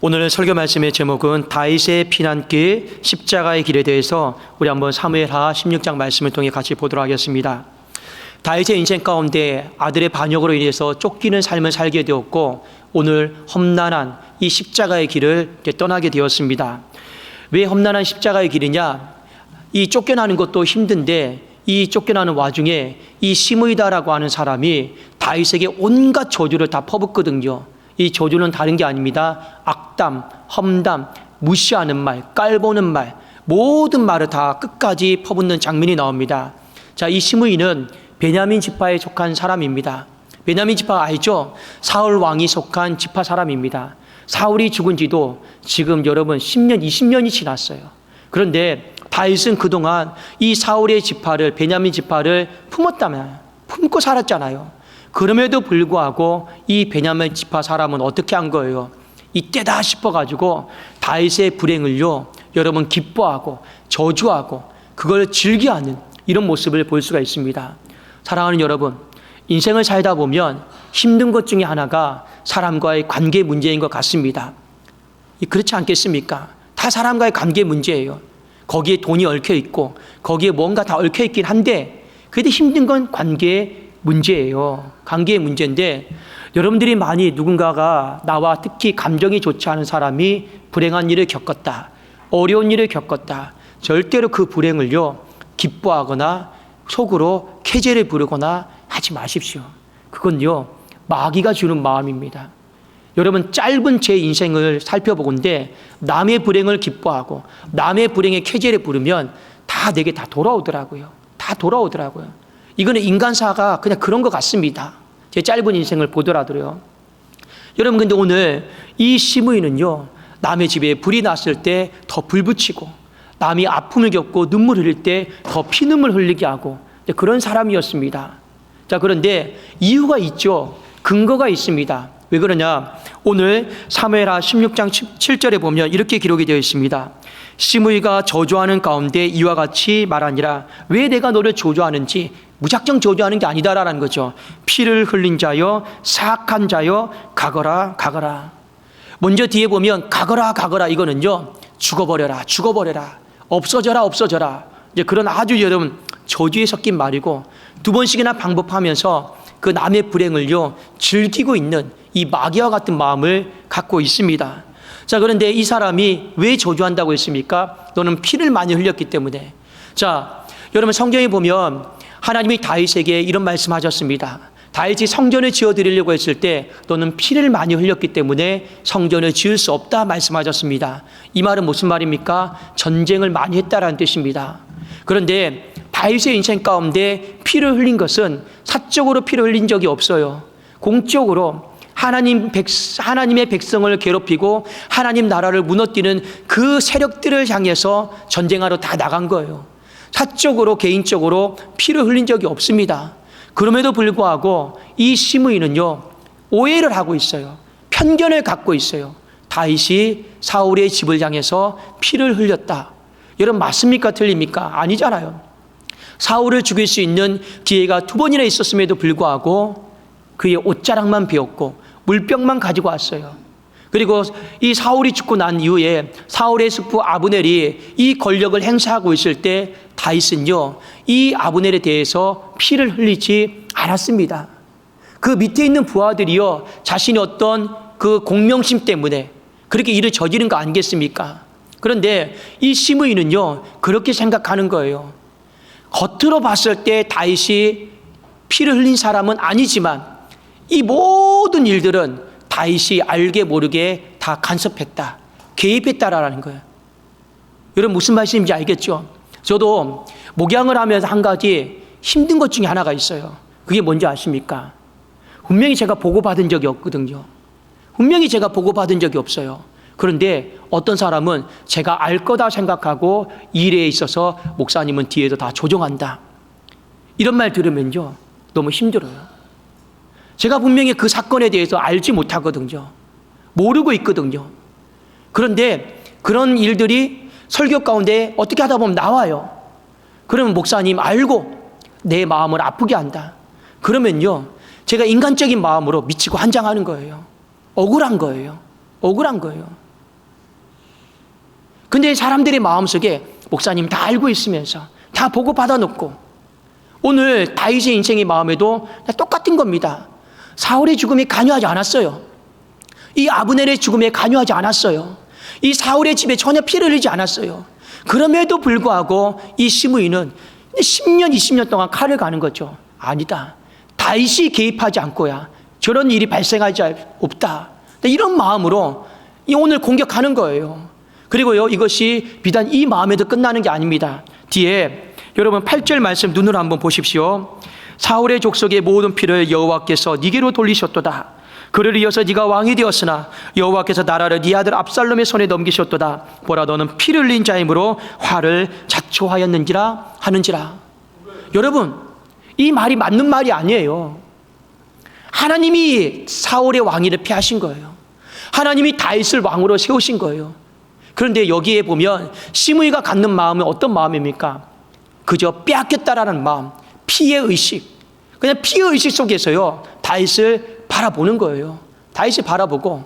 오늘 설교 말씀의 제목은 다윗의 피난길 십자가의 길에 대해서 우리 한번 사무엘하 16장 말씀을 통해 같이 보도록 하겠습니다. 다윗의 인생 가운데 아들의 반역으로 인해서 쫓기는 삶을 살게 되었고 오늘 험난한 이 십자가의 길을 떠나게 되었습니다. 왜 험난한 십자가의 길이냐? 이 쫓겨나는 것도 힘든데 이 쫓겨나는 와중에 이 시므이다라고 하는 사람이 다윗에게 온갖 저주를 다 퍼붓거든요. 이 저주는 다른 게 아닙니다. 악담, 험담, 무시하는 말, 깔보는 말, 모든 말을 다 끝까지 퍼붓는 장면이 나옵니다. 자, 이 시므이는 베냐민 지파에 속한 사람입니다. 베냐민 지파 알죠? 사울 왕이 속한 지파 사람입니다. 사울이 죽은 지도 지금 여러분 10년, 20년이 지났어요. 그런데 다윗은 그동안 이 사울의 지파를, 베냐민 지파를 품고 살았잖아요. 그럼에도 불구하고 이 베냐민 지파 사람은 어떻게 한 거예요? 이때다 싶어가지고 다윗의 불행을요, 여러분 기뻐하고 저주하고 그걸 즐겨하는 이런 모습을 볼 수가 있습니다. 사랑하는 여러분, 인생을 살다 보면 힘든 것 중에 하나가 사람과의 관계 문제인 것 같습니다. 그렇지 않겠습니까? 다 사람과의 관계 문제예요. 거기에 돈이 얽혀 있고 거기에 뭔가 다 얽혀 있긴 한데 그래도 힘든 건 관계의 문제예요. 관계의 문제인데 여러분들이 많이 누군가가 나와 특히 감정이 좋지 않은 사람이 불행한 일을 겪었다, 어려운 일을 겪었다, 절대로 그 불행을요 기뻐하거나 속으로 쾌재를 부르거나 하지 마십시오. 그건요 마귀가 주는 마음입니다. 여러분 짧은 제 인생을 살펴보건대 남의 불행을 기뻐하고 남의 불행에 쾌재를 부르면 다 내게 다 돌아오더라고요. 다 돌아오더라고요. 이거는 인간사가 그냥 그런 것 같습니다. 제 짧은 인생을 보더라도요. 여러분 근데 오늘 이 시므이는요 남의 집에 불이 났을 때 더 불 붙이고 남이 아픔을 겪고 눈물 흘릴 때 더 피눈물 흘리게 하고 그런 사람이었습니다. 자, 그런데 이유가 있죠. 근거가 있습니다. 왜 그러냐? 오늘 사무엘하 16장 7절에 보면 이렇게 기록이 되어 있습니다. 시므이가 저주하는 가운데 이와 같이 말하니라. 왜 내가 너를 저주하는지, 무작정 저주하는 게 아니다라는 거죠. 피를 흘린 자여, 사악한 자여, 가거라 가거라. 먼저 뒤에 보면 가거라 가거라, 이거는요 죽어버려라 죽어버려라, 없어져라 없어져라, 이제 그런 아주 여러분 저주에 섞인 말이고, 두 번씩이나 반복하면서 그 남의 불행을요 즐기고 있는 이 마귀와 같은 마음을 갖고 있습니다. 자, 그런데 이 사람이 왜 저주한다고 했습니까? 너는 피를 많이 흘렸기 때문에. 자, 여러분 성경에 보면 하나님이 다윗에게 이런 말씀하셨습니다. 다윗이 성전을 지어드리려고 했을 때 너는 피를 많이 흘렸기 때문에 성전을 지을 수 없다 말씀하셨습니다. 이 말은 무슨 말입니까? 전쟁을 많이 했다라는 뜻입니다. 그런데 다윗의 인생 가운데 피를 흘린 것은 사적으로 피를 흘린 적이 없어요. 공적으로 하나님의 백성을 괴롭히고 하나님 나라를 무너뜨리는 그 세력들을 향해서 전쟁하러 다 나간 거예요. 사적으로 개인적으로 피를 흘린 적이 없습니다. 그럼에도 불구하고 이 시므이는요 오해를 하고 있어요. 편견을 갖고 있어요. 다윗이 사울의 집을 향해서 피를 흘렸다. 여러분 맞습니까? 틀립니까? 아니잖아요. 사울을 죽일 수 있는 기회가 두 번이나 있었음에도 불구하고 그의 옷자락만 베었고 물병만 가지고 왔어요. 그리고 이 사울이 죽고 난 이후에 사울의 숙부 아브넬이 이 권력을 행사하고 있을 때 다윗은요 이 아브넬에 대해서 피를 흘리지 않았습니다. 그 밑에 있는 부하들이요 자신이 어떤 그 공명심 때문에 그렇게 일을 저지른 거 아니겠습니까? 그런데 이 시므이는요 그렇게 생각하는 거예요. 겉으로 봤을 때 다윗이 피를 흘린 사람은 아니지만 이 모든 일들은 다윗이 알게 모르게 다 간섭했다, 개입했다라는 거예요. 여러분 무슨 말씀인지 알겠죠? 저도 목양을 하면서 한 가지 힘든 것 중에 하나가 있어요. 그게 뭔지 아십니까? 분명히 제가 보고받은 적이 없거든요. 분명히 제가 보고받은 적이 없어요. 그런데 어떤 사람은 제가 알 거다 생각하고 일에 있어서 목사님은 뒤에도 다 조정한다, 이런 말 들으면요 너무 힘들어요. 제가 분명히 그 사건에 대해서 알지 못하거든요. 모르고 있거든요. 그런데 그런 일들이 설교 가운데 어떻게 하다 보면 나와요. 그러면 목사님 알고 내 마음을 아프게 한다. 그러면요 제가 인간적인 마음으로 미치고 한장하는 거예요. 억울한 거예요. 억울한 거예요. 근데 사람들의 마음속에 목사님 다 알고 있으면서 다 보고 받아놓고 오늘 다윗의 인생의 마음에도 똑같은 겁니다. 사울의 죽음에 관여하지 않았어요. 이 아브넬의 죽음에 관여하지 않았어요. 이 사울의 집에 전혀 피를 흘리지 않았어요. 그럼에도 불구하고 이 시므이는 10년, 20년 동안 칼을 가는 거죠. 아니다. 다윗이 개입하지 않고야 저런 일이 발생하지 없다. 이런 마음으로 오늘 공격하는 거예요. 그리고요, 이것이 비단 이 마음에도 끝나는 게 아닙니다. 뒤에 여러분 8절 말씀 눈으로 한번 보십시오. 사울의 족속의 모든 피를 여호와께서 네게로 돌리셨도다. 그를 이어서 네가 왕이 되었으나 여호와께서 나라를 네 아들 압살롬의 손에 넘기셨도다. 보라, 너는 피를 흘린 자이므로 화를 자초하였는지라 하는지라. 여러분, 이 말이 맞는 말이 아니에요. 하나님이 사울의 왕위를 폐하신 거예요. 하나님이 다윗을 왕으로 세우신 거예요. 그런데 여기에 보면 시므이가 갖는 마음은 어떤 마음입니까? 그저 빼앗겼다라는 마음, 피해 의식. 그냥 피해 의식 속에서요, 다윗을 바라보는 거예요. 다윗을 바라보고.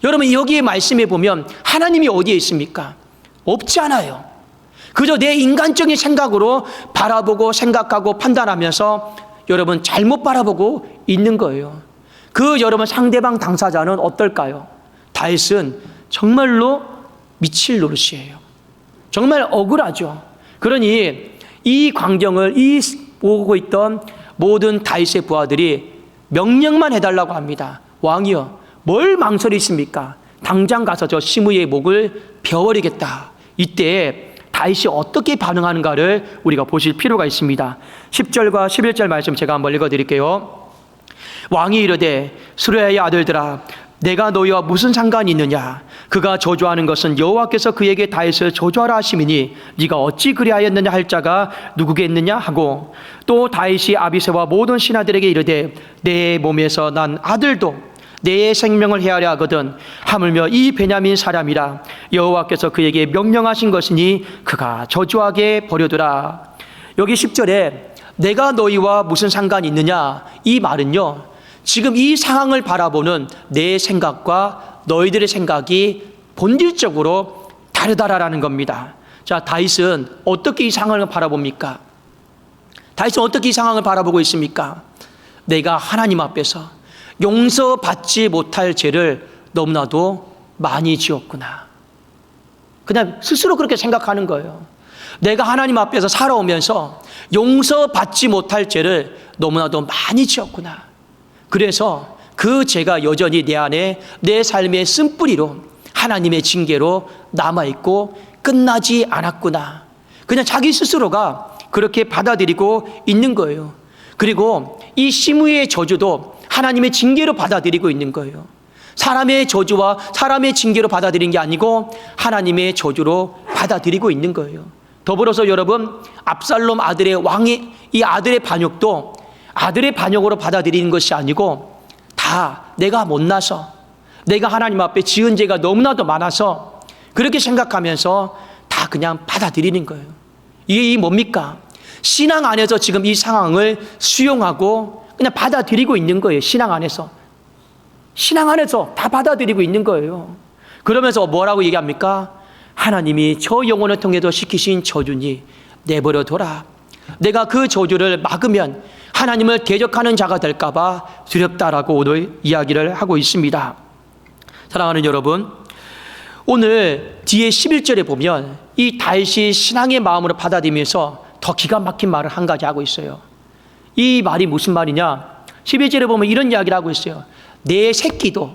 여러분, 여기에 말씀해 보면 하나님이 어디에 있습니까? 없지 않아요. 그저 내 인간적인 생각으로 바라보고 생각하고 판단하면서 여러분 잘못 바라보고 있는 거예요. 그 여러분 상대방 당사자는 어떨까요? 다윗은 정말로 미칠 노릇이에요. 정말 억울하죠. 그러니 이 광경을 보고 있던 모든 다윗의 부하들이 명령만 해달라고 합니다. 왕이여, 뭘 망설이십니까? 당장 가서 저 시므이의 목을 베어버리겠다. 이때 다윗이 어떻게 반응하는가를 우리가 보실 필요가 있습니다. 10절과 11절 말씀 제가 한번 읽어드릴게요. 왕이 이르되 수르야의 아들들아, 내가 너희와 무슨 상관이 있느냐? 그가 저주하는 것은 여호와께서 그에게 다윗을 저주하라 하심이니 네가 어찌 그리하였느냐 할 자가 누구겠느냐 하고, 또 다윗이 아비새와 모든 신하들에게 이르되 내 몸에서 난 아들도 내 생명을 헤아려 하거든 하물며 이 베냐민 사람이라 여호와께서 그에게 명령하신 것이니 그가 저주하게 버려두라. 여기 10절에 내가 너희와 무슨 상관이 있느냐, 이 말은요, 지금 이 상황을 바라보는 내 생각과 너희들의 생각이 본질적으로 다르다라는 겁니다. 자, 다윗은 어떻게 이 상황을 바라봅니까? 다윗은 어떻게 이 상황을 바라보고 있습니까? 내가 하나님 앞에서 용서받지 못할 죄를 너무나도 많이 지었구나. 그냥 스스로 그렇게 생각하는 거예요. 내가 하나님 앞에서 살아오면서 용서받지 못할 죄를 너무나도 많이 지었구나. 그래서 그 죄가 여전히 내 안에 내 삶의 쓴뿌리로 하나님의 징계로 남아있고 끝나지 않았구나. 그냥 자기 스스로가 그렇게 받아들이고 있는 거예요. 그리고 이 시므이의 저주도 하나님의 징계로 받아들이고 있는 거예요. 사람의 저주와 사람의 징계로 받아들인 게 아니고 하나님의 저주로 받아들이고 있는 거예요. 더불어서 여러분, 압살롬 아들의 왕의 이 아들의 반역도 아들의 반역으로 받아들이는 것이 아니고 다 내가 못나서 내가 하나님 앞에 지은 죄가 너무나도 많아서 그렇게 생각하면서 다 그냥 받아들이는 거예요. 이게 뭡니까? 신앙 안에서 지금 이 상황을 수용하고 그냥 받아들이고 있는 거예요. 신앙 안에서 다 받아들이고 있는 거예요. 그러면서 뭐라고 얘기합니까? 하나님이 저 영혼을 통해서 시키신 저주니 내버려둬라. 내가 그 저주를 막으면 하나님을 대적하는 자가 될까 봐 두렵다라고 오늘 이야기를 하고 있습니다. 사랑하는 여러분, 오늘 뒤에 11절에 보면 이 다윗이 신앙의 마음으로 받아들이면서 더 기가 막힌 말을 한 가지 하고 있어요. 이 말이 무슨 말이냐? 11절에 보면 이런 이야기를 하고 있어요. 내 새끼도,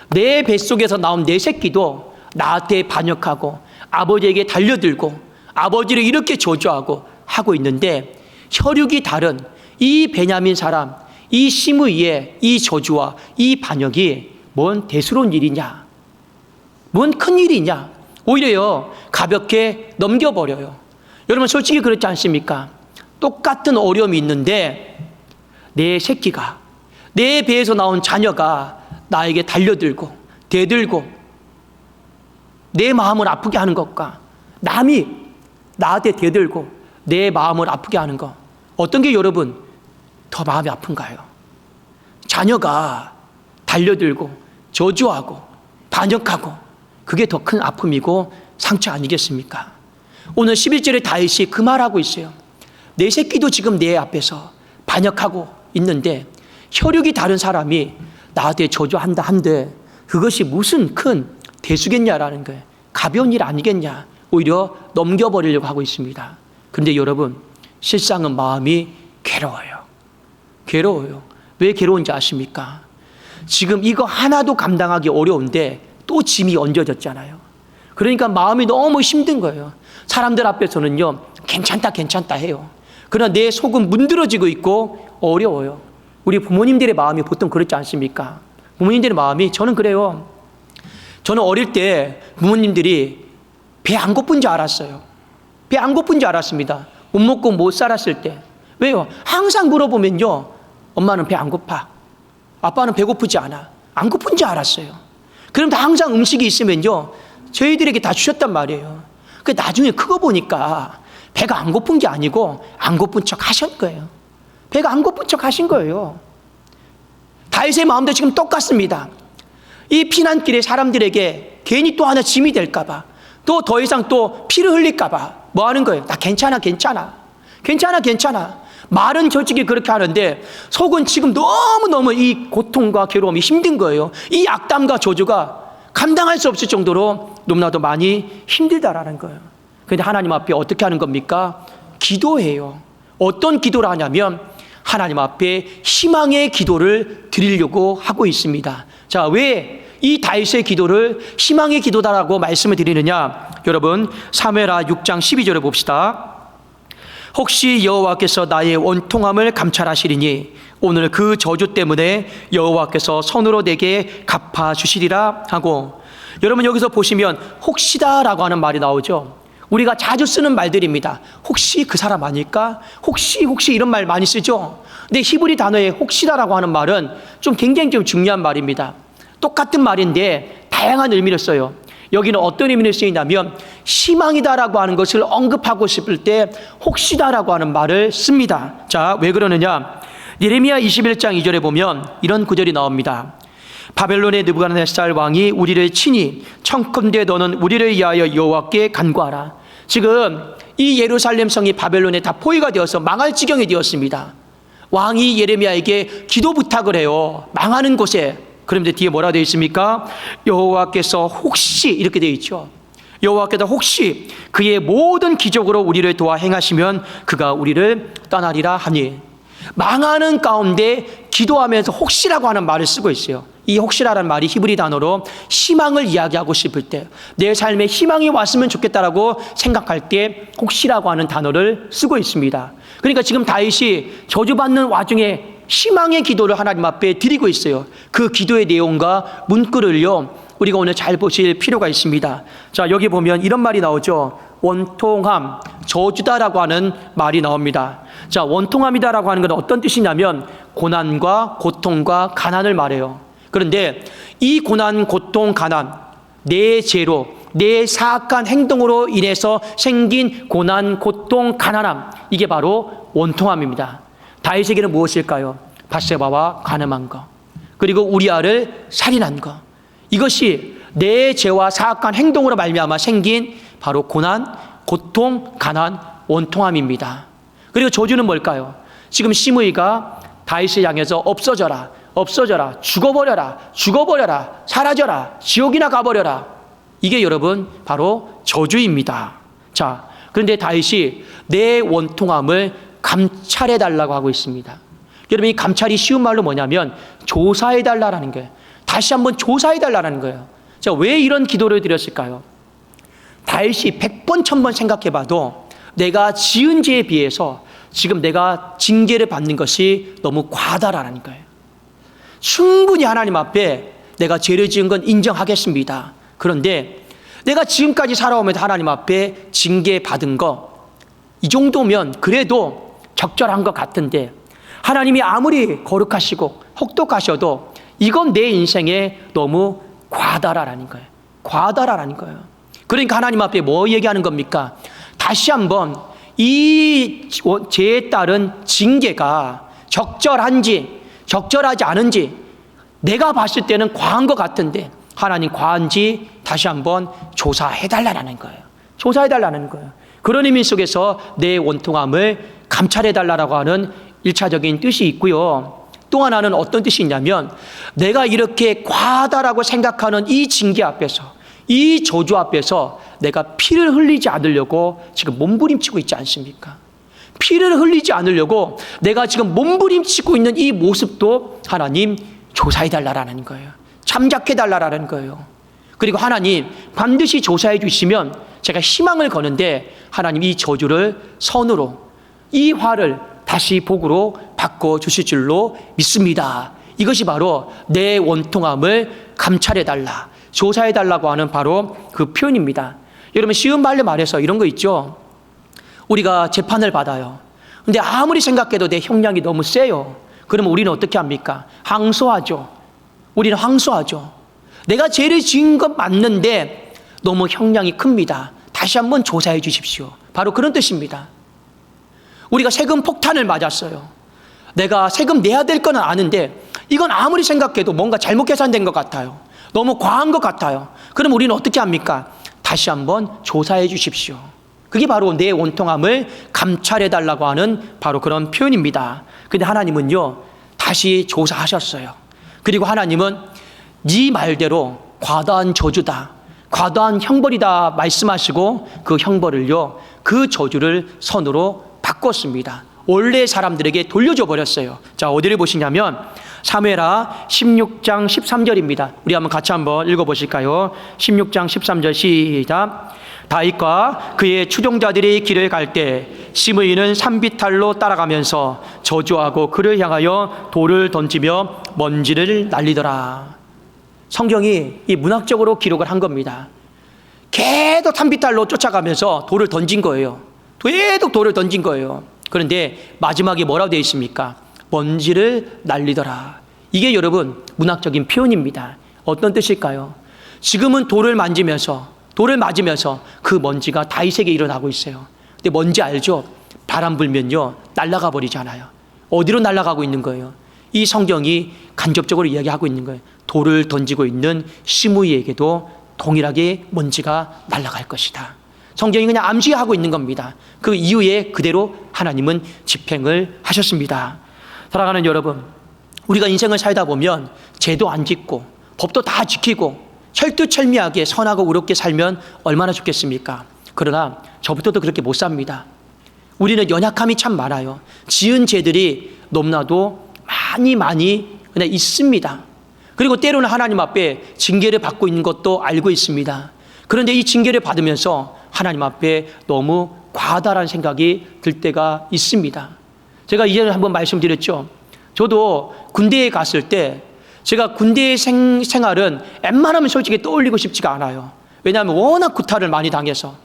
내 뱃속에서 나온 내 새끼도 나한테 반역하고 아버지에게 달려들고 아버지를 이렇게 저주하고 하고 있는데, 혈육이 다른 이 베냐민 사람, 이 시므이의 이 저주와 이 반역이 뭔 대수로운 일이냐, 뭔 큰 일이냐, 오히려 가볍게 넘겨버려요. 여러분 솔직히 그렇지 않습니까? 똑같은 어려움이 있는데 내 새끼가, 내 배에서 나온 자녀가 나에게 달려들고 대들고 내 마음을 아프게 하는 것과 남이 나한테 대들고 내 마음을 아프게 하는 것, 어떤 게 여러분 더 마음이 아픈가요? 자녀가 달려들고 저주하고 반역하고 그게 더 큰 아픔이고 상처 아니겠습니까? 오늘 11절에 다윗이 그 말하고 있어요. 내 새끼도 지금 내 앞에서 반역하고 있는데 혈육이 다른 사람이 나한테 저주한다 한데 그것이 무슨 큰 대수겠냐라는 거예요. 가벼운 일 아니겠냐. 오히려 넘겨버리려고 하고 있습니다. 그런데 여러분, 실상은 마음이 괴로워요. 괴로워요. 왜 괴로운지 아십니까? 지금 이거 하나도 감당하기 어려운데 또 짐이 얹어졌잖아요. 그러니까 마음이 너무 힘든 거예요. 사람들 앞에서는요, 괜찮다 해요. 그러나 내 속은 문드러지고 있고 어려워요. 우리 부모님들의 마음이 보통 그렇지 않습니까? 부모님들의 마음이, 저는 그래요. 저는 어릴 때 부모님들이 배 안 고픈 줄 알았어요. 배 안 고픈 줄 알았습니다. 못 먹고 못 살았을 때. 왜요? 항상 물어보면요, 엄마는 배 안 고파. 아빠는 배고프지 않아. 안 고픈 줄 알았어요. 그럼 항상 음식이 있으면요, 저희들에게 다 주셨단 말이에요. 그 나중에 크고 보니까 배가 안 고픈 게 아니고 안 고픈 척 하신 거예요. 배가 안 고픈 척 하신 거예요. 다윗의 마음도 지금 똑같습니다. 이 피난길에 사람들에게 괜히 또 하나 짐이 될까 봐, 또 더 이상 또 피를 흘릴까 봐 뭐 하는 거예요? 나 괜찮아. 말은 솔직히 그렇게 하는데 속은 지금 너무너무 이 고통과 괴로움이 힘든 거예요. 이 악담과 저주가 감당할 수 없을 정도로 너무나도 많이 힘들다라는 거예요. 그런데 하나님 앞에 어떻게 하는 겁니까? 기도해요. 어떤 기도를 하냐면 하나님 앞에 희망의 기도를 드리려고 하고 있습니다. 자, 왜 이 다윗의 기도를 희망의 기도다라고 말씀을 드리느냐? 여러분, 사무엘하 6장 12절을 봅시다. 혹시 여호와께서 나의 원통함을 감찰하시리니 오늘 그 저주 때문에 여호와께서 손으로 내게 갚아주시리라 하고, 여러분 여기서 보시면 혹시다라고 하는 말이 나오죠. 우리가 자주 쓰는 말들입니다. 혹시 그 사람 아닐까? 혹시 이런 말 많이 쓰죠. 근데 히브리 단어에 혹시다라고 하는 말은 굉장히 중요한 말입니다. 똑같은 말인데 다양한 의미를 써요. 여기는 어떤 의미를 쓰이냐면 희망이다라고 하는 것을 언급하고 싶을 때 혹시다라고 하는 말을 씁니다. 자, 왜 그러느냐? 예레미야 21장 2절에 보면 이런 구절이 나옵니다. 바벨론의 느부갓네살 왕이 우리를 치니 청컨대 너는 우리를 위하여 여호와께 간구하라. 지금 이 예루살렘 성이 바벨론에 다 포위가 되어서 망할 지경이 되었습니다. 왕이 예레미야에게 기도 부탁을 해요. 망하는 곳에. 그런데 뒤에 뭐라 되어 있습니까? 여호와께서 혹시 이렇게 되어 있죠. 여호와께서 혹시 그의 모든 기적으로 우리를 도와 행하시면 그가 우리를 떠나리라 하니, 망하는 가운데 기도하면서 혹시라고 하는 말을 쓰고 있어요. 이 혹시라는 말이 히브리 단어로 희망을 이야기하고 싶을 때, 내 삶에 희망이 왔으면 좋겠다라고 생각할 때 혹시라고 하는 단어를 쓰고 있습니다. 그러니까 지금 다윗이 저주받는 와중에 희망의 기도를 하나님 앞에 드리고 있어요. 그 기도의 내용과 문구를요, 우리가 오늘 잘 보실 필요가 있습니다. 자, 여기 보면 이런 말이 나오죠. 원통함, 저주다라고 하는 말이 나옵니다. 자, 원통함이다라고 하는 건 어떤 뜻이냐면 고난과 고통과 가난을 말해요. 그런데 이 고난, 고통, 가난, 내 죄로, 내 사악한 행동으로 인해서 생긴 고난, 고통, 가난함, 이게 바로 원통함입니다. 다윗에게는 무엇일까요? 밧세바와 간음한 것, 그리고 우리아를 살인한 것, 이것이 내 죄와 사악한 행동으로 말미암아 생긴 바로 고난, 고통, 가난, 원통함입니다. 그리고 저주는 뭘까요? 지금 시므이가 다윗을 향해서 없어져라, 죽어버려라, 사라져라, 지옥이나 가버려라. 이게 여러분 바로 저주입니다. 자, 그런데 다윗이 내 원통함을 감찰해달라고 하고 있습니다. 여러분, 이 감찰이 쉬운 말로 뭐냐면 조사해달라는 거예요. 다시 한번 조사해달라는 거예요. 자, 왜 이런 기도를 드렸을까요? 다윗이 100번 1000번 생각해봐도 내가 지은 죄에 비해서 지금 내가 징계를 받는 것이 너무 과다라는 거예요. 충분히 하나님 앞에 내가 죄를 지은 건 인정하겠습니다. 그런데 내가 지금까지 살아오면서 하나님 앞에 징계받은 거, 이 정도면 그래도 적절한 것 같은데, 하나님이 아무리 거룩하시고 혹독하셔도 이건 내 인생에 너무 과다라는 거예요. 그러니까 하나님 앞에 뭐 얘기하는 겁니까? 다시 한번 이 죄에 따른 징계가 적절한지 적절하지 않은지, 내가 봤을 때는 과한 것 같은데 하나님 과한지 다시 한번 조사해달라는 거예요. 조사해달라는 거예요. 그런 의미 속에서 내 원통함을 감찰해달라고 하는 1차적인 뜻이 있고요. 또 하나는 어떤 뜻이 있냐면 내가 이렇게 과하다라고 생각하는 이 징계 앞에서, 이 저주 앞에서 내가 피를 흘리지 않으려고 지금 몸부림치고 있지 않습니까? 피를 흘리지 않으려고 내가 지금 몸부림치고 있는 이 모습도 하나님 조사해달라는 거예요. 참작해달라는 거예요. 그리고 하나님 반드시 조사해 주시면 제가 희망을 거는데 하나님 이 저주를 선으로, 이 화를 다시 복으로 바꿔주실 줄로 믿습니다. 이것이 바로 내 원통함을 감찰해달라, 조사해달라고 하는 바로 그 표현입니다. 여러분 쉬운 말로 말해서 이런 거 있죠. 우리가 재판을 받아요. 근데 아무리 생각해도 내 형량이 너무 세요. 그러면 우리는 어떻게 합니까? 항소하죠. 우리는 항소하죠. 내가 죄를 지은 것 맞는데 너무 형량이 큽니다. 다시 한번 조사해 주십시오. 바로 그런 뜻입니다. 우리가 세금 폭탄을 맞았어요. 내가 세금 내야 될 건 아는데 이건 아무리 생각해도 뭔가 잘못 계산된 것 같아요. 너무 과한 것 같아요. 그럼 우리는 어떻게 합니까? 다시 한번 조사해 주십시오. 그게 바로 내 원통함을 감찰해달라고 하는 바로 그런 표현입니다. 근데 하나님은요, 다시 조사하셨어요. 그리고 하나님은 네 말대로 과다한 저주다, 과다한 형벌이다 말씀하시고 그 형벌을요, 그 저주를 선으로 바꿨습니다. 원래 사람들에게 돌려줘 버렸어요. 자, 어디를 보시냐면 사무엘하 16장 13절입니다. 우리 같이 한번 읽어보실까요? 16장 13절 시작. 다윗과 그의 추종자들이 길을 갈 때 시므이는 산비탈로 따라가면서 저주하고 그를 향하여 돌을 던지며 먼지를 날리더라. 성경이 이 문학적으로 기록을 한 겁니다. 계속 산비탈로 쫓아가면서 돌을 던진 거예요. 계속 돌을 던진 거예요. 그런데 마지막에 뭐라고 되어 있습니까? 먼지를 날리더라. 이게 여러분 문학적인 표현입니다. 어떤 뜻일까요? 지금은 돌을 맞으면서 그 먼지가 다윗에게 일어나고 있어요. 근데 뭔지 알죠? 바람 불면요 날아가 버리잖아요. 어디로 날아가고 있는 거예요? 이 성경이 간접적으로 이야기하고 있는 거예요. 돌을 던지고 있는 시므이에게도 동일하게 먼지가 날아갈 것이다. 성경이 그냥 암시하고 있는 겁니다. 그 이후에 그대로 하나님은 집행을 하셨습니다. 사랑하는 여러분, 우리가 인생을 살다 보면 죄도 안 짓고 법도 다 지키고 철두철미하게 선하고 의롭게 살면 얼마나 좋겠습니까? 그러나 저부터도 그렇게 못 삽니다. 우리는 연약함이 참 많아요. 지은 죄들이 너무나도 많이 그냥 있습니다. 그리고 때로는 하나님 앞에 징계를 받고 있는 것도 알고 있습니다. 그런데 이 징계를 받으면서 하나님 앞에 너무 과다란 생각이 들 때가 있습니다. 제가 이전에 한번 말씀드렸죠. 저도 군대에 갔을 때 제가 군대 생활은 웬만하면 솔직히 떠올리고 싶지가 않아요. 왜냐하면 워낙 구타를 많이 당해서.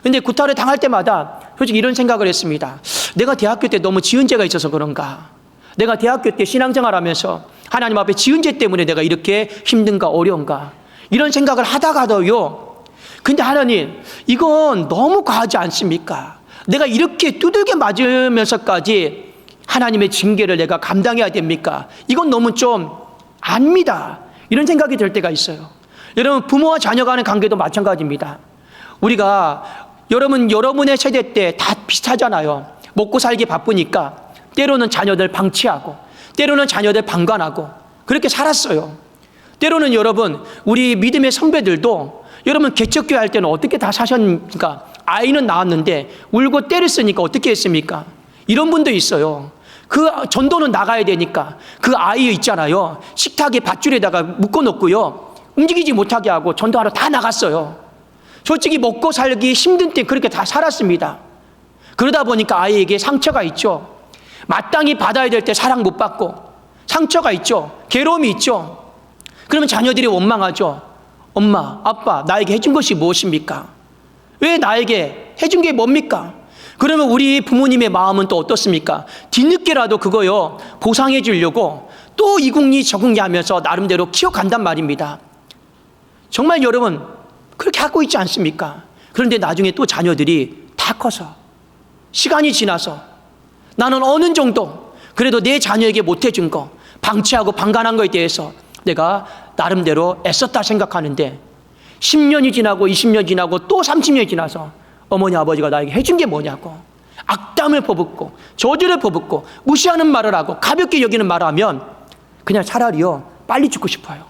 근데 구타를 당할 때마다 솔직히 이런 생각을 했습니다. 내가 대학교 때 너무 지은 죄가 있어서 그런가? 내가 대학교 때 신앙생활 하면서 하나님 앞에 지은 죄 때문에 내가 이렇게 힘든가 어려운가? 이런 생각을 하다가도요. 근데 하나님, 이건 너무 과하지 않습니까? 내가 이렇게 두들겨 맞으면서까지 하나님의 징계를 내가 감당해야 됩니까? 이건 너무 좀 압니다. 이런 생각이 들 때가 있어요. 여러분, 부모와 자녀가 하는 관계도 마찬가지입니다. 우리가 여러분의 세대 때 다 비슷하잖아요. 먹고 살기 바쁘니까 때로는 자녀들 방치하고 때로는 자녀들 방관하고 그렇게 살았어요. 때로는 여러분, 우리 믿음의 선배들도 여러분 개척교회 할 때는 어떻게 다 사셨습니까? 아이는 낳았는데 울고 때를 쓰니까 어떻게 했습니까? 이런 분도 있어요. 그 전도는 나가야 되니까 그 아이 있잖아요. 식탁에 밧줄에다가 묶어놓고요. 움직이지 못하게 하고 전도하러 다 나갔어요. 솔직히 먹고 살기 힘든 때 그렇게 다 살았습니다. 그러다 보니까 아이에게 상처가 있죠. 마땅히 받아야 될 때 사랑 못 받고 상처가 있죠. 괴로움이 있죠. 그러면 자녀들이 원망하죠. 엄마, 아빠, 나에게 해준 것이 무엇입니까? 왜 나에게 해준 게 뭡니까? 그러면 우리 부모님의 마음은 또 어떻습니까? 뒤늦게라도 그거요 보상해 주려고 또 이궁리 저궁리 하면서 나름대로 키워간단 말입니다. 정말 여러분 그렇게 하고 있지 않습니까? 그런데 나중에 또 자녀들이 다 커서 시간이 지나서 나는 어느 정도 그래도 내 자녀에게 못해준 거 방치하고 방관한 거에 대해서 내가 나름대로 애썼다 생각하는데 10년이 지나고 20년 지나고 또 30년이 지나서 어머니 아버지가 나에게 해준 게 뭐냐고 악담을 퍼붓고 저주를 퍼붓고 무시하는 말을 하고 가볍게 여기는 말을 하면 그냥 차라리요 빨리 죽고 싶어요.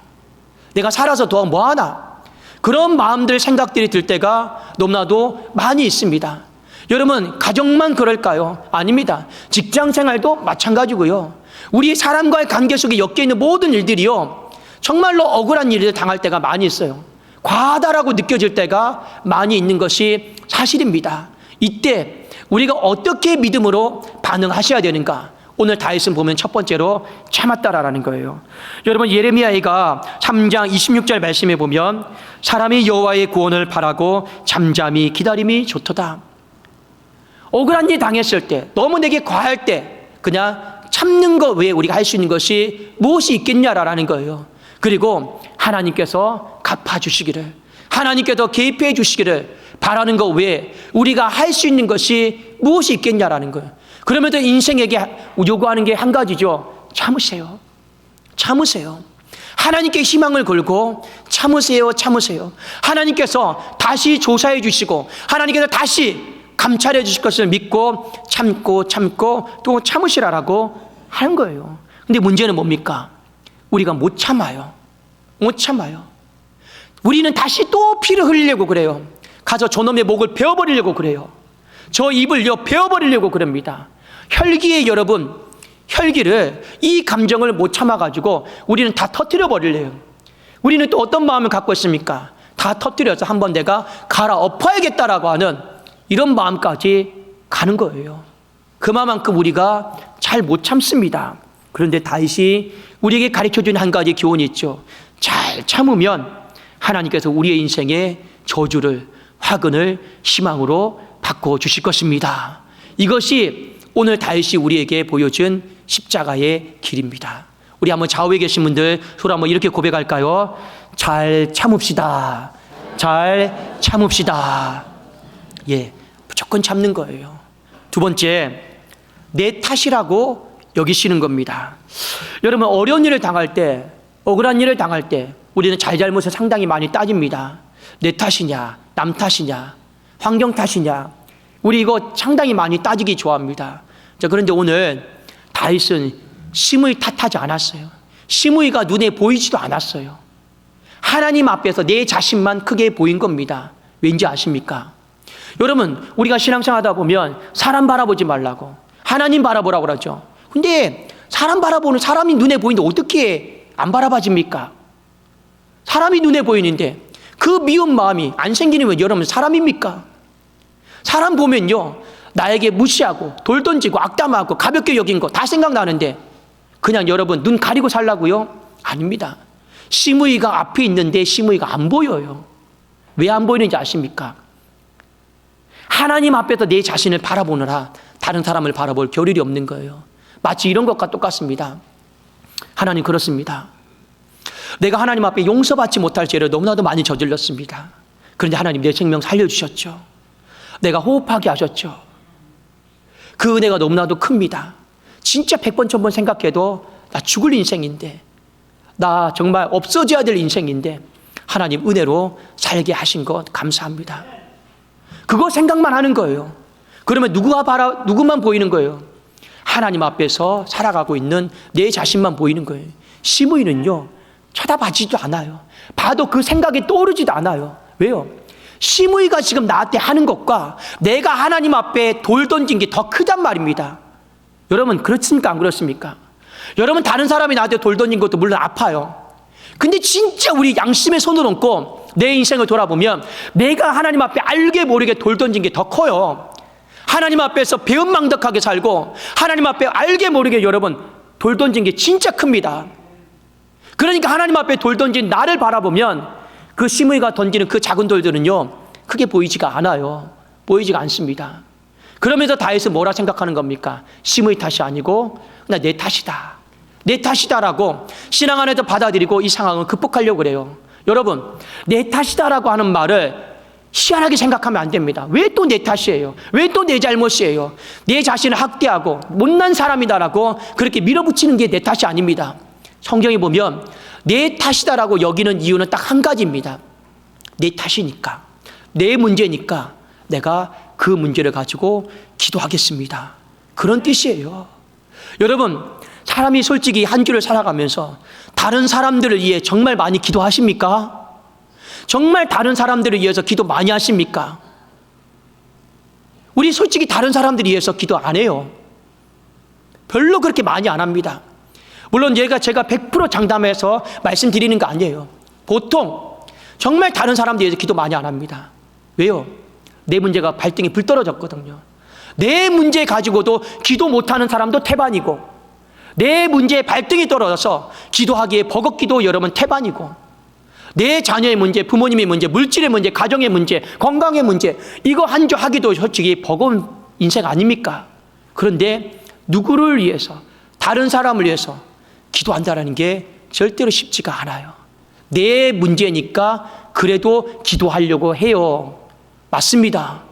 내가 살아서 더 뭐하나, 그런 마음들 생각들이 들 때가 너무나도 많이 있습니다. 여러분 가정만 그럴까요? 아닙니다. 직장생활도 마찬가지고요. 우리 사람과의 관계 속에 엮여 있는 모든 일들이요 정말로 억울한 일을 당할 때가 많이 있어요. 과하다라고 느껴질 때가 많이 있는 것이 사실입니다. 이때 우리가 어떻게 믿음으로 반응하셔야 되는가? 오늘 다윗은 보면 첫 번째로 참았다라는 거예요. 여러분 예레미야가 3장 26절 말씀에 보면 사람이 여호와의 구원을 바라고 잠잠히 기다림이 좋도다. 억울한 일 당했을 때, 너무 내게 과할 때 그냥 참는 것 외에 우리가 할 수 있는 것이 무엇이 있겠냐라는 거예요. 그리고 하나님께서 갚아주시기를, 하나님께서 개입해 주시기를 바라는 것 외에 우리가 할 수 있는 것이 무엇이 있겠냐라는 거예요. 그러면서 인생에게 요구하는 게 한 가지죠. 참으세요. 참으세요. 하나님께 희망을 걸고 참으세요. 참으세요. 하나님께서 다시 조사해 주시고 하나님께서 다시 감찰해 주실 것을 믿고 참고 또 참으시라라고 하는 거예요. 근데 문제는 뭡니까? 우리가 못 참아요. 못 참아요. 우리는 다시 또 피를 흘리려고 그래요. 가서 저놈의 목을 베어버리려고 그래요. 저 입을요 베어버리려고 그럽니다. 혈기에 여러분, 혈기를, 이 감정을 못 참아가지고 우리는 다 터뜨려 버리래요. 우리는 또 어떤 마음을 갖고 있습니까? 다 터뜨려서 한번 내가 갈아엎어야겠다라고 하는 이런 마음까지 가는 거예요. 그만큼 우리가 잘 못 참습니다. 그런데 다윗이 우리에게 가르쳐주는 한 가지 교훈이 있죠. 잘 참으면 하나님께서 우리의 인생에 저주를, 화근을 희망으로 바꿔주실 것입니다. 이것이 오늘 다윗이 우리에게 보여준 십자가의 길입니다. 우리 한번 좌우에 계신 분들 서로 한번 이렇게 고백할까요? 잘 참읍시다. 잘 참읍시다. 예, 무조건 참는 거예요. 두 번째, 내 탓이라고 여기시는 겁니다. 여러분 어려운 일을 당할 때, 억울한 일을 당할 때 우리는 잘잘못을 상당히 많이 따집니다. 내 탓이냐, 남 탓이냐, 환경 탓이냐, 우리 이거 상당히 많이 따지기 좋아합니다. 자, 그런데 오늘 다윗은 심의 탓하지 않았어요. 심의가 눈에 보이지도 않았어요. 하나님 앞에서 내 자신만 크게 보인 겁니다. 왠지 아십니까? 여러분 우리가 신앙생활 하다 보면 사람 바라보지 말라고, 하나님 바라보라고 그러죠. 근데 사람 바라보는 사람이 눈에 보이는데 어떻게 안 바라봐집니까? 사람이 눈에 보이는데 그 미운 마음이 안 생기는 건 여러분 사람입니까? 사람 보면요 나에게 무시하고 돌 던지고 악담하고 가볍게 여긴 거 다 생각나는데 그냥 여러분 눈 가리고 살라고요? 아닙니다. 심의가 앞에 있는데 심의가 안 보여요. 왜 안 보이는지 아십니까? 하나님 앞에서 내 자신을 바라보느라 다른 사람을 바라볼 겨를이 없는 거예요. 마치 이런 것과 똑같습니다. 하나님 그렇습니다. 내가 하나님 앞에 용서받지 못할 죄를 너무나도 많이 저질렀습니다. 그런데 하나님 내 생명 살려주셨죠. 내가 호흡하게 하셨죠. 그 은혜가 너무나도 큽니다. 진짜 100번 1000번 생각해도 나 죽을 인생인데, 나 정말 없어져야 될 인생인데 하나님 은혜로 살게 하신 것 감사합니다. 그거 생각만 하는 거예요. 그러면 누구만 보이는 거예요? 하나님 앞에서 살아가고 있는 내 자신만 보이는 거예요. 심의는요 쳐다봐지도 않아요. 봐도 그 생각이 떠오르지도 않아요. 왜요? 심의가 지금 나한테 하는 것과 내가 하나님 앞에 돌 던진 게 더 크단 말입니다. 여러분 그렇습니까? 안 그렇습니까? 여러분 다른 사람이 나한테 돌 던진 것도 물론 아파요. 근데 진짜 우리 양심의 손을 얹고 내 인생을 돌아보면 내가 하나님 앞에 알게 모르게 돌 던진 게 더 커요. 하나님 앞에서 배은망덕하게 살고 하나님 앞에 알게 모르게 여러분 돌 던진 게 진짜 큽니다. 그러니까 하나님 앞에 돌 던진 나를 바라보면 그 심의가 던지는 그 작은 돌들은요 크게 보이지가 않아요. 보이지가 않습니다. 그러면서 다윗은 뭐라 생각하는 겁니까? 심의 탓이 아니고 그냥 내 탓이다. 내 탓이다라고 신앙 안에서 받아들이고 이 상황을 극복하려고 그래요. 여러분 내 탓이다라고 하는 말을 희한하게 생각하면 안 됩니다. 왜 또 내 탓이에요? 왜 또 내 잘못이에요? 내 자신을 학대하고 못난 사람이다라고 그렇게 밀어붙이는 게 내 탓이 아닙니다. 성경에 보면 내 탓이다라고 여기는 이유는 딱 한 가지입니다. 내 탓이니까, 내 문제니까 내가 그 문제를 가지고 기도하겠습니다. 그런 뜻이에요. 여러분, 사람이 솔직히 한 주를 살아가면서 다른 사람들을 위해 정말 많이 기도하십니까? 정말 다른 사람들을 위해서 기도 많이 하십니까? 우리 솔직히 다른 사람들을 위해서 기도 안 해요. 별로 그렇게 많이 안 합니다. 물론 제가 100% 장담해서 말씀드리는 거 아니에요. 보통 정말 다른 사람들에 대해서 기도 많이 안 합니다. 왜요? 내 문제가 발등에 불 떨어졌거든요. 내 문제 가지고도 기도 못하는 사람도 태반이고, 내 문제에 발등이 떨어져서 기도하기에 버겁기도 여러분 태반이고, 내 자녀의 문제, 부모님의 문제, 물질의 문제, 가정의 문제, 건강의 문제, 이거 한 주 하기도 솔직히 버거운 인생 아닙니까? 그런데 누구를 위해서, 다른 사람을 위해서 기도한다는 게 절대로 쉽지가 않아요. 내 문제니까 그래도 기도하려고 해요. 맞습니다.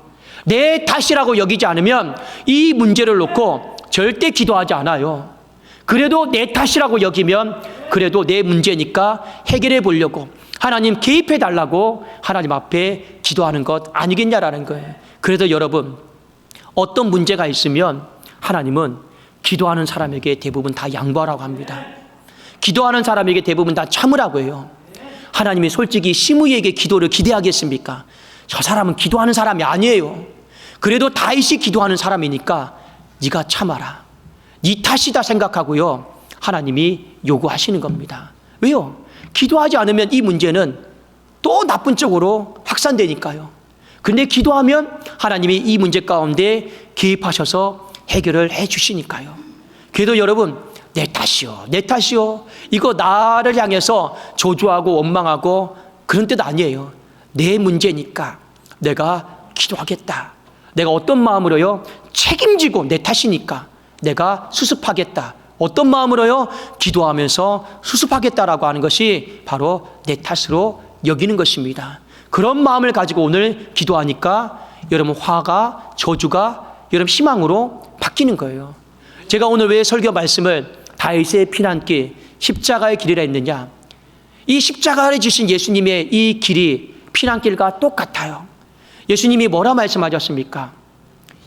내 탓이라고 여기지 않으면 이 문제를 놓고 절대 기도하지 않아요. 그래도 내 탓이라고 여기면 그래도 내 문제니까 해결해 보려고, 하나님 개입해 달라고 하나님 앞에 기도하는 것 아니겠냐라는 거예요. 그래서 여러분, 어떤 문제가 있으면 하나님은 기도하는 사람에게 대부분 다 양보하라고 합니다. 기도하는 사람에게 대부분 다 참으라고 해요. 하나님이 솔직히 시므이에게 기도를 기대하겠습니까? 저 사람은 기도하는 사람이 아니에요. 그래도 다윗이 기도하는 사람이니까 네가 참아라, 네 탓이다 생각하고요, 하나님이 요구하시는 겁니다. 왜요? 기도하지 않으면 이 문제는 또 나쁜 쪽으로 확산되니까요. 근데 기도하면 하나님이 이 문제 가운데 개입하셔서 해결을 해 주시니까요. 그래도 여러분, 내 탓이요, 내 탓이요, 이거 나를 향해서 저주하고 원망하고 그런 뜻 아니에요. 내 문제니까 내가 기도하겠다. 내가 어떤 마음으로요? 책임지고, 내 탓이니까 내가 수습하겠다. 어떤 마음으로요? 기도하면서 수습하겠다라고 하는 것이 바로 내 탓으로 여기는 것입니다. 그런 마음을 가지고 오늘 기도하니까 여러분 화가, 저주가 여러분 희망으로 바뀌는 거예요. 제가 오늘 왜 설교 말씀을 다윗의 피난길, 십자가의 길이라 했느냐? 이 십자가를 지신 예수님의 이 길이 피난길과 똑같아요. 예수님이 뭐라 말씀하셨습니까?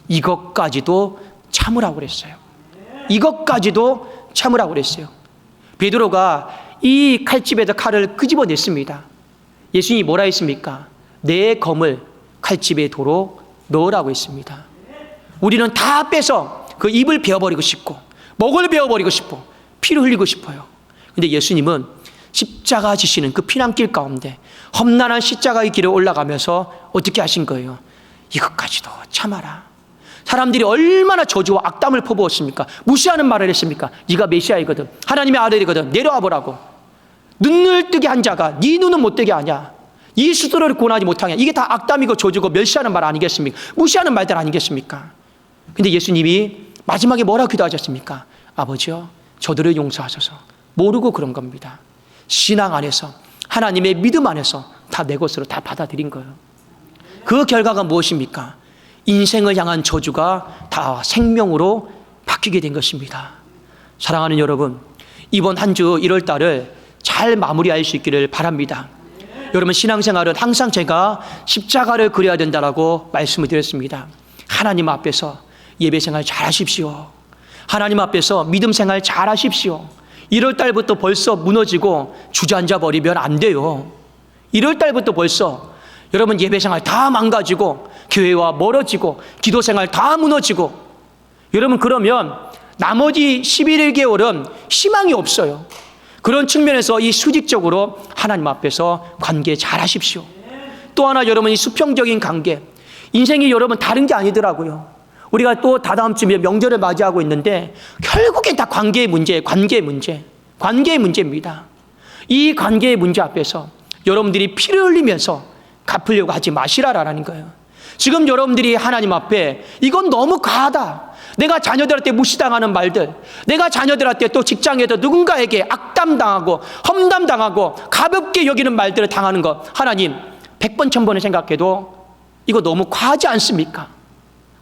이것까지도 참으라고 그랬어요. 이것까지도 참으라고 그랬어요. 베드로가 이 칼집에서 칼을 끄집어냈습니다. 예수님이 뭐라 했습니까? 내 검을 칼집에 도로 넣으라고 했습니다. 우리는 다 빼서 그 입을 베어버리고 싶고, 목을 베어버리고 싶고, 피를 흘리고 싶어요. 근데 예수님은 십자가 지시는 그 피난길 가운데 험난한 십자가의 길을 올라가면서 어떻게 하신 거예요? 이것까지도 참아라. 사람들이 얼마나 저주와 악담을 퍼부었습니까? 무시하는 말을 했습니까? 네가 메시아이거든, 하나님의 아들이거든, 내려와 보라고. 눈을 뜨게 한 자가 네 눈은 못 뜨게 하냐? 이 스스로를 구원하지 못하냐? 이게 다 악담이고 저주고 멸시하는 말 아니겠습니까? 무시하는 말들 아니겠습니까? 근데 예수님이 마지막에 뭐라고 기도하셨습니까? 아버지요, 저들을 용서하소서. 모르고 그런 겁니다. 신앙 안에서, 하나님의 믿음 안에서 다 내 것으로 다 받아들인 거예요. 그 결과가 무엇입니까? 인생을 향한 저주가 다 생명으로 바뀌게 된 것입니다. 사랑하는 여러분, 이번 한 주 1월 달을 잘 마무리할 수 있기를 바랍니다. 여러분, 신앙생활은 항상 제가 십자가를 그려야 된다라고 말씀을 드렸습니다. 하나님 앞에서 예배생활 잘 하십시오. 하나님 앞에서 믿음생활 잘 하십시오. 1월 달부터 벌써 무너지고 주저앉아 버리면 안 돼요. 1월 달부터 벌써 여러분 예배생활 다 망가지고 교회와 멀어지고 기도생활 다 무너지고, 여러분 그러면 나머지 11개월은 희망이 없어요. 그런 측면에서 이 수직적으로 하나님 앞에서 관계 잘 하십시오. 또 하나, 여러분 이 수평적인 관계, 인생이 여러분 다른 게 아니더라고요. 우리가 또 다다음 주에 명절을 맞이하고 있는데 결국엔 다 관계의 문제입니다. 이 관계의 문제 앞에서 여러분들이 피를 흘리면서 갚으려고 하지 마시라라는 거예요. 지금 여러분들이 하나님 앞에 이건 너무 과하다, 내가 자녀들한테 무시당하는 말들, 내가 자녀들한테 또 직장에서 누군가에게 악담당하고 험담당하고 가볍게 여기는 말들을 당하는 것, 하나님 100번 1000번을 생각해도 이거 너무 과하지 않습니까?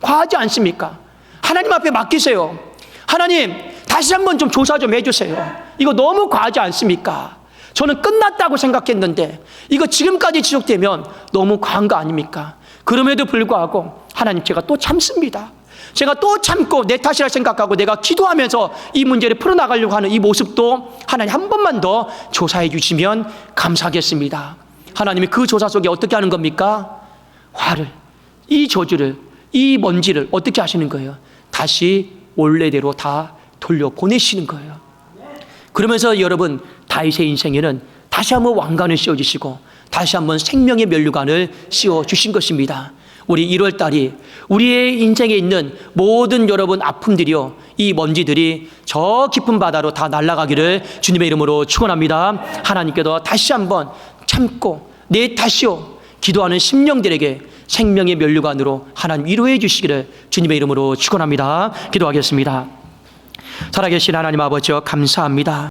과하지 않습니까? 하나님 앞에 맡기세요. 하나님 다시 한번 좀 조사 좀 해주세요. 이거 너무 과하지 않습니까? 저는 끝났다고 생각했는데 이거 지금까지 지속되면 너무 과한 거 아닙니까? 그럼에도 불구하고 하나님, 제가 또 참습니다. 제가 또 참고 내 탓이라 생각하고 내가 기도하면서 이 문제를 풀어나가려고 하는 이 모습도 하나님 한 번만 더 조사해 주시면 감사하겠습니다. 하나님이 그 조사 속에 어떻게 하는 겁니까? 화를, 이 저주를, 이 먼지를 어떻게 하시는 거예요? 다시 원래대로 다 돌려보내시는 거예요. 그러면서 여러분, 다윗의 인생에는 다시 한번 왕관을 씌워주시고 다시 한번 생명의 면류관을 씌워주신 것입니다. 우리 1월 달이 우리의 인생에 있는 모든 여러분 아픔들이요, 이 먼지들이 저 깊은 바다로 다 날아가기를 주님의 이름으로 축원합니다. 하나님께도 다시 한번 참고 내 탓이요 기도하는 심령들에게 생명의 면류관으로 하나님 위로해 주시기를 주님의 이름으로 축원합니다. 기도하겠습니다. 살아계신 하나님 아버지여, 감사합니다.